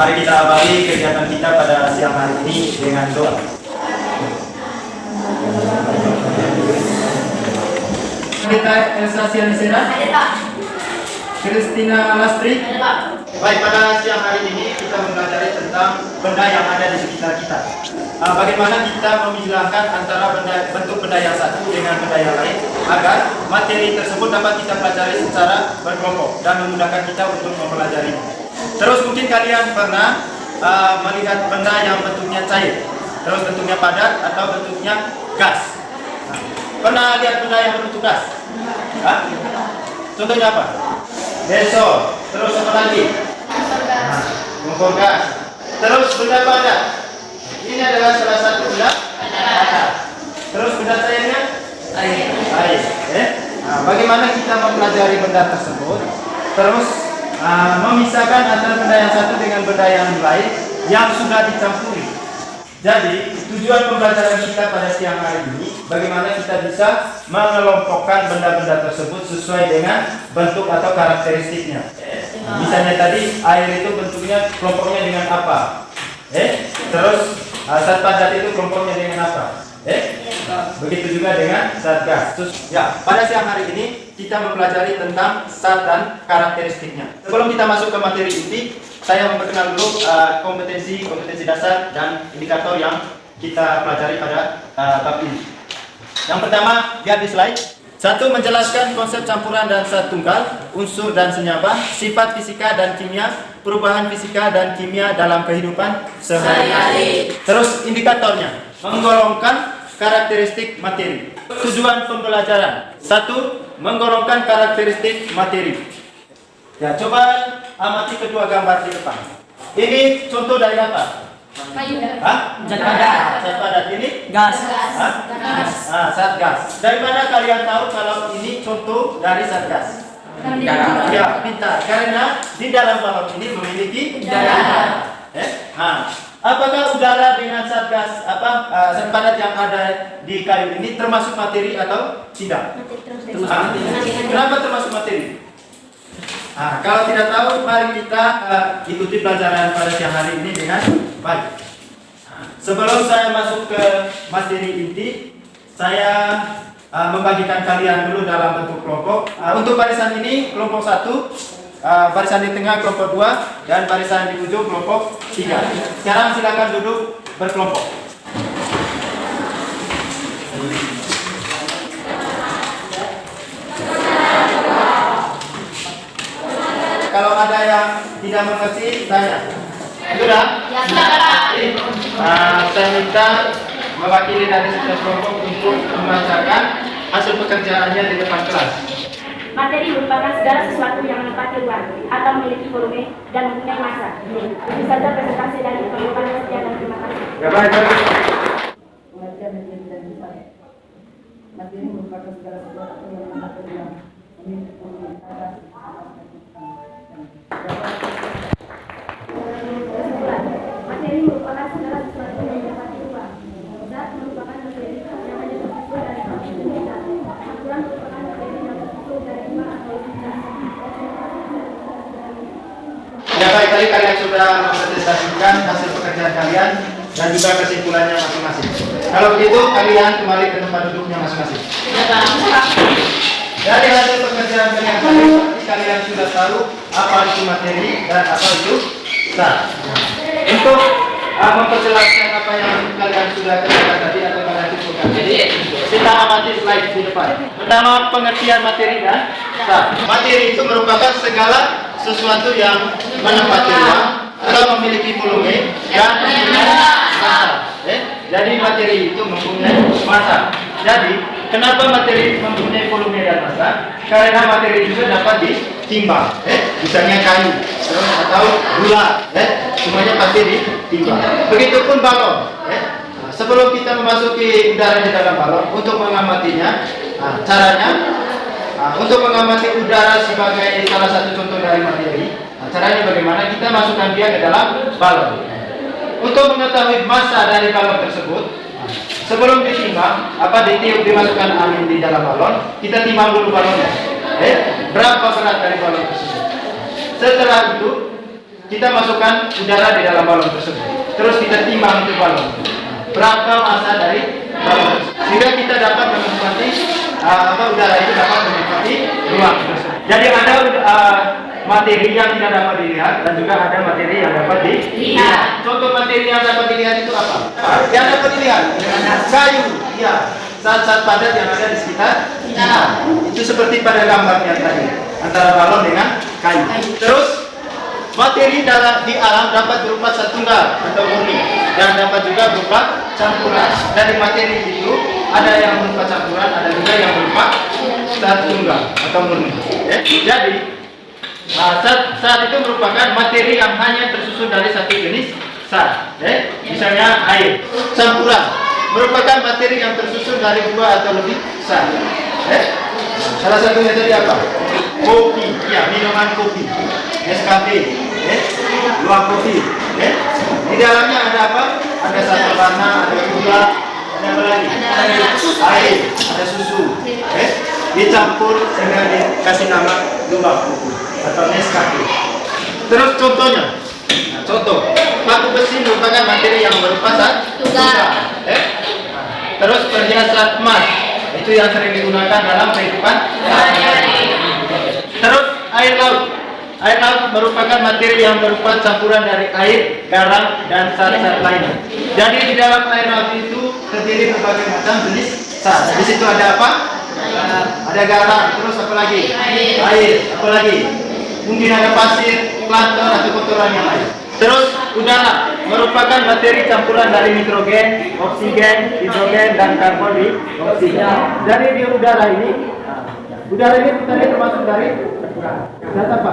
Mari kita awali kegiatan kita pada siang hari ini dengan doa. Kita Elsa Sianisera, Kristina Lastri. Baik, pada siang hari ini kita mempelajari tentang benda yang ada di sekitar kita. Bagaimana kita memilahkan antara bentuk benda yang satu dengan benda yang lain agar materi tersebut dapat kita pelajari secara berkelompok dan memudahkan kita untuk mempelajari. Terus mungkin kalian pernah melihat benda yang bentuknya cair, terus bentuknya padat atau bentuknya gas. Pernah lihat benda yang berbentuk gas? Contohnya apa? Besok. Terus apa lagi? Kompor gas. Terus benda padat. Ini adalah salah satu benda padat. Terus benda cairnya? Air. Bagaimana kita mempelajari benda tersebut? Terus memisahkan antara benda yang satu dengan benda yang lain yang sudah dicampuri. Jadi tujuan pembelajaran kita pada siang hari ini, bagaimana kita bisa mengelompokkan benda-benda tersebut sesuai dengan bentuk atau karakteristiknya. Misalnya tadi air itu bentuknya kelompoknya dengan apa? Terus zat padat itu kelompoknya dengan apa? Begitu juga dengan zat gas. Ya, pada siang hari ini kita mempelajari tentang zat dan karakteristiknya. Sebelum kita masuk ke materi inti, saya memperkenalkan dulu kompetensi dasar dan indikator yang kita pelajari pada bab ini. Yang pertama, lihat di slide. 1. Menjelaskan konsep campuran dan zat tunggal, unsur dan senyawa, sifat fisika dan kimia, perubahan fisika dan kimia dalam kehidupan sehari-hari. Terus indikatornya, menggolongkan karakteristik materi. Tujuan pembelajaran. 1. Menggolongkan karakteristik materi. Ya, coba amati kedua gambar di depan. Ini contoh dari apa? Kayu. Zat padat. Zat padat ini? Gas. Zat gas. Dari mana kalian tahu kalau ini contoh dari zat gas? Ya, pintar. Karena di dalam balon ini memiliki udara. Apakah udara dengan zat gas zat padat yang ada di kayu ini termasuk materi atau tidak? Kenapa termasuk materi? Kalau tidak tahu, mari kita ikuti pelajaran pada siang hari ini dengan baik. Sebelum saya masuk ke materi inti, saya membagikan kalian dulu dalam bentuk kelompok. Untuk barisan ini kelompok 1, barisan di tengah kelompok 2, dan barisan di ujung kelompok 3. Sekarang silakan duduk berkelompok. Kalau ada yang tidak mengerti, tanya. Sudah? Ya, sudah. Saya minta mewakili dari setiap kelompok untuk membacakan hasil pekerjaannya di depan kelas. Materi merupakan segala sesuatu yang menempati ruang atau memiliki volume dan mempunyai massa. Itu saja presentasi dari perlukan sekian dan terima kasih. Ya, baik. Pengertian materi dan sifat. Materi merupakan segala sesuatu yang menempati ruang memiliki volume atau Materi merupakan segala sesuatu yang menempati ruang. Zat merupakan materi yang hanya tersusun dari satu zat. Campuran merupakan materi yang tersusun dari 5 atau lebih zat. Ya, baik, tadi kalian sudah mempresentasikan hasil pekerjaan kalian dan juga kesimpulannya masing-masing. Kalau begitu, kalian kembali ke tempat duduknya masing-masing. Dari hasil pekerjaan kalian tadi, kalian sudah tahu apa itu materi dan apa itu zat. Untuk memperjelaskan apa yang kalian sudah kerjakan tadi atau kalian simpulkan, jadi kita amati slide di depan. Pertama, pengertian materi dan zat. Materi itu merupakan segala sesuatu yang menempati ruang atau memiliki volume dan mempunyai massa. Jadi materi itu mempunyai massa. Jadi kenapa materi mempunyai volume dan massa? Karena materi juga dapat ditimbang. Misalnya kayu, terus atau gula, semuanya pasti ditimbang. Begitupun balon. Sebelum kita memasuki udara di dalam balon, untuk mengamatinya, caranya untuk mengamati udara sebagai salah satu contoh dari materi, caranya bagaimana? Kita masukkan dia ke dalam balon. Untuk mengetahui massa dari balon tersebut, sebelum ditimbang, ditiup dimasukkan angin di dalam balon, kita timbang dulu balonnya. Berapa berat dari balon tersebut? Setelah itu kita masukkan udara di dalam balon tersebut. Terus kita timbang itu balon. Berapa massa dari balon tersebut. Sehingga kita dapat menikmati udara itu dapat menikmati ruang tersebut. Jadi ada materi yang tidak dapat dilihat dan juga ada materi yang dapat dilihat. Contoh materi yang dapat dilihat itu apa? Yang dapat dilihat kayu, ya, zat-zat padat yang ada di sekitar kita. Itu seperti pada gambarnya tadi, antara balon dengan kayu. Terus materi di alam dapat berupa zat tunggal atau murni dan dapat juga berupa campuran. Dari materi itu ada yang berupa campuran, ada juga yang berupa zat tunggal atau murni. Jadi zat itu merupakan materi yang hanya tersusun dari satu jenis zat. Misalnya air. Campuran merupakan materi yang tersusun dari 2 atau lebih zat. Salah satunya tadi apa? Kopi, ya, minuman kopi, Nescafe, luar kopi. Di dalamnya ada apa? Ada zat pewarna, ada gula, ada apa lagi? Air, ada susu. Dicampur sehingga dikasih nama luwak kopi atau Nescafe. Terus contohnya, contoh batu besi merupakan materi yang berupa zat tunggal. Terus perhiasan emas itu yang sering digunakan dalam kehidupan sehari-hari. Terus air laut. Air laut merupakan materi yang berupa campuran dari air, garam, dan zat-zat lainnya. Jadi di dalam air laut itu terdiri berbagai macam jenis zat. Di situ ada apa? Ada garam. Terus apa lagi? Air. Apa lagi? Mungkin ada pasir, plankton atau kotoran yang lain. Terus udara merupakan materi campuran dari nitrogen, oksigen, hidrogen, dan karbon dioksida. Jadi di udara ini tadi termasuk dari zat apa?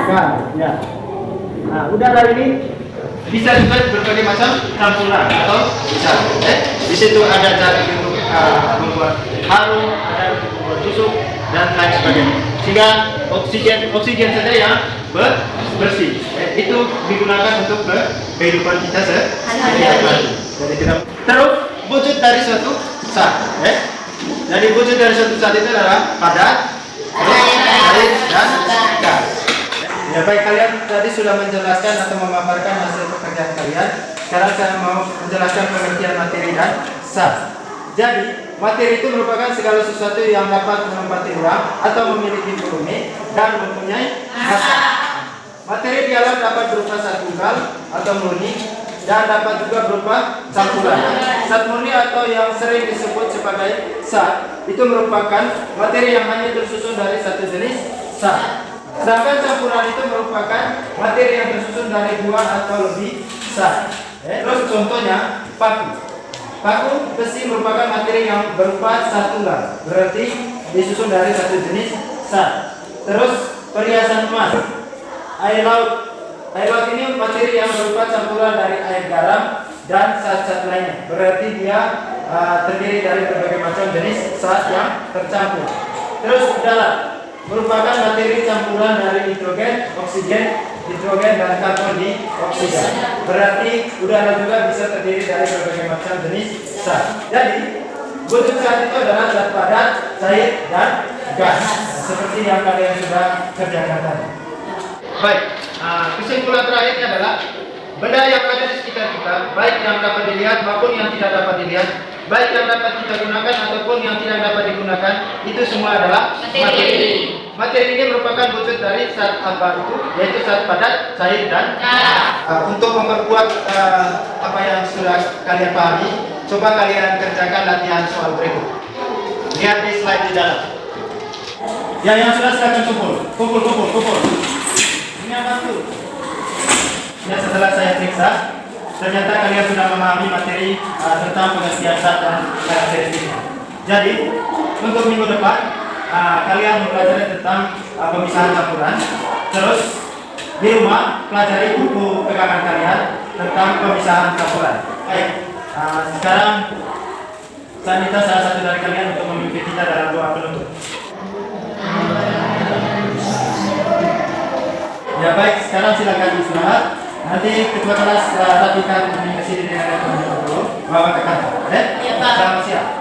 Gas. Ya. Nah, udara ini bisa juga berbagai macam campuran atau zat. Di situ ada zat untuk membuat harum, ada untuk membuat tusuk dan lain sebagainya. Sehingga oksigen saja yang bersih. Itu digunakan untuk kehidupan kita sehari-hari. Terus wujud dari suatu zat. Jadi wujud dari suatu zat itu adalah padat, air, dan gas. Ya baik, kalian tadi sudah menjelaskan atau memaparkan hasil pekerjaan kalian. Sekarang saya mau menjelaskan pengertian materi dan zat. Jadi materi itu merupakan segala sesuatu yang dapat menempati ruang atau memiliki volume dan mempunyai massa. Materi di alam dapat berupa zat tunggal atau murni dan dapat juga berupa campuran. Zat murni atau yang sering disebut sebagai zat itu merupakan materi yang hanya tersusun dari satu jenis zat. Sedangkan campuran itu merupakan materi yang tersusun dari 2 atau lebih zat. Terus contohnya paku. Paku besi merupakan materi yang berupa zat tunggal, berarti disusun dari satu jenis zat. Terus perhiasan emas. Air laut ini materi yang berupa campuran dari air, garam, dan zat-zat lainnya. Berarti dia terdiri dari berbagai macam jenis zat yang tercampur. Terus udara merupakan materi campuran dari nitrogen, oksigen, hidrogen, dan karbon dioksida. Berarti udara juga bisa terdiri dari berbagai macam jenis zat. Jadi wujud zat itu adalah zat padat, cair, dan gas. Seperti yang kalian sudah kerjakan tadi. Baik, kesimpulan terakhirnya adalah benda yang ada di sekitar kita, baik yang dapat dilihat maupun yang tidak dapat dilihat, baik yang dapat kita gunakan ataupun yang tidak dapat digunakan, itu semua adalah materi. Materi ini merupakan wujud dari zat apa itu, yaitu zat padat, cair, dan untuk memperkuat apa yang sudah kalian pahami, coba kalian kerjakan latihan soal berikut. Lihat di slide di dalam. Ya, yang sudah silakan kumpul. Ya, setelah saya periksa, ternyata kalian sudah memahami materi tentang pengertian zat dan karakteristiknya. Jadi, untuk minggu depan, kalian mempelajari tentang pemisahan campuran. Terus, di rumah, pelajari buku pegangan kalian tentang pemisahan campuran. Baik, sekarang saya minta salah satu dari kalian untuk memimpin kita dalam doa penutup. Ya baik, sekarang silakan istirahat. Nanti ketua kelas rapikan komunikasi dengan teman-teman dulu. Bawa ke kantor. Ya Pak. Selamat siang.